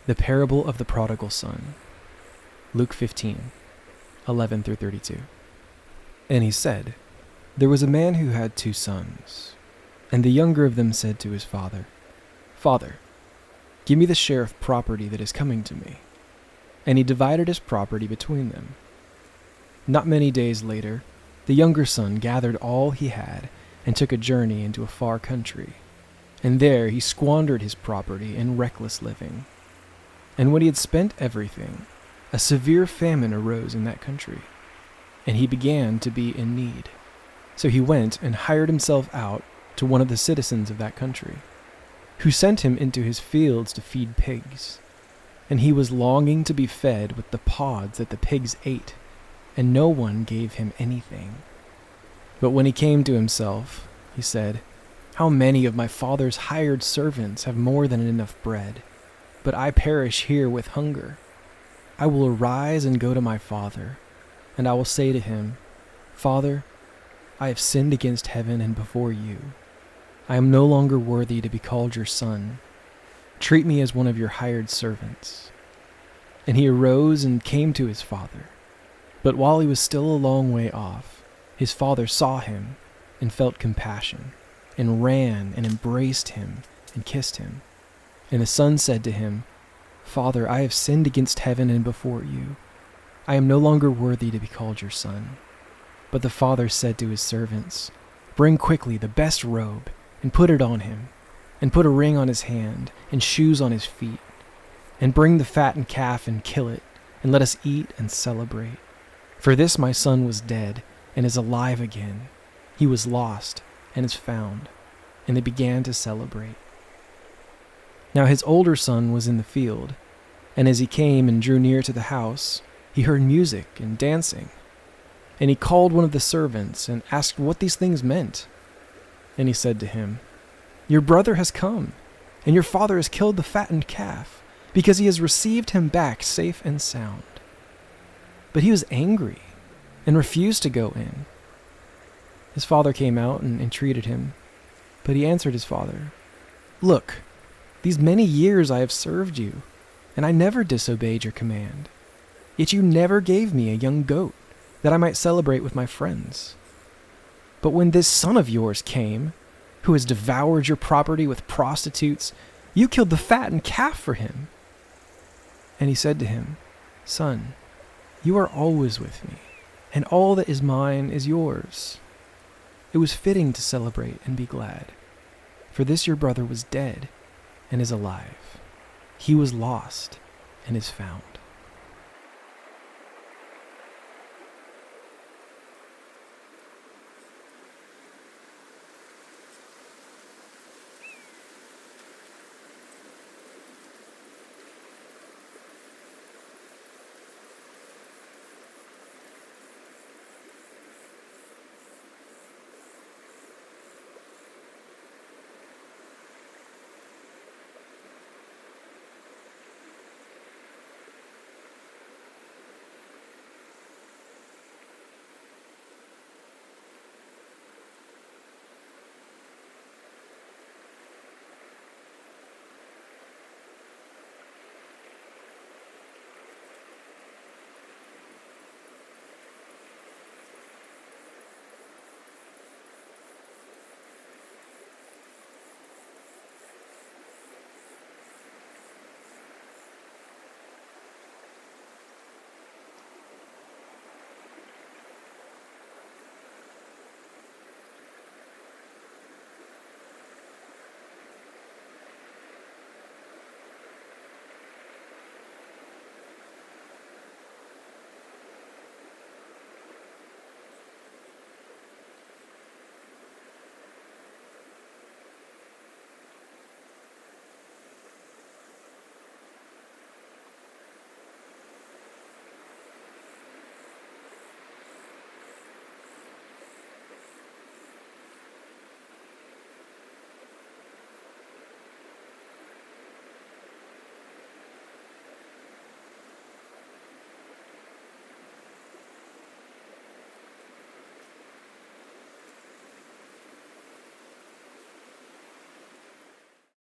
The parable of the prodigal son. Luke 15:11-32. And he said, There was a man who had 2 sons, and the younger of them said to his father, Father, give me the share of property that is coming to me. And he divided his property between them. Not many days later, the younger son gathered all he had and took a journey into a far country, and there he squandered his property in reckless living. And when he had spent everything, a severe famine arose in that country, and he began to be in need. So he went and hired himself out to one of the citizens of that country, who sent him into his fields to feed pigs. And he was longing to be fed with the pods that the pigs ate, and no one gave him anything. But when he came to himself, he said, How many of my father's hired servants have more than enough bread, but I perish here with hunger? I will arise and go to my father, and I will say to him, Father, I have sinned against heaven and before you. I am no longer worthy to be called your son. Treat me as one of your hired servants. And he arose and came to his father. But while he was still a long way off, his father saw him and felt compassion, and ran and embraced him and kissed him. And the son said to him, Father, I have sinned against heaven and before you. I am no longer worthy to be called your son. But the father said to his servants, Bring quickly the best robe, and put it on him, and put a ring on his hand, and shoes on his feet. And bring the fattened calf and kill it, and let us eat and celebrate. For this my son was dead, and is alive again. He was lost, and is found. And they began to celebrate. Now his older son was in the field, and as he came and drew near to the house, he heard music and dancing. And he called one of the servants and asked what these things meant. And he said to him, Your brother has come, and your father has killed the fattened calf, because he has received him back safe and sound. But he was angry and refused to go in. His father came out and entreated him, but he answered his father, Look, these many years I have served you, and I never disobeyed your command. Yet you never gave me a young goat, that I might celebrate with my friends. But when this son of yours came, who has devoured your property with prostitutes, you killed the fattened calf for him. And he said to him, Son, you are always with me, and all that is mine is yours. It was fitting to celebrate and be glad, for this your brother was dead and is alive. He was lost and is found.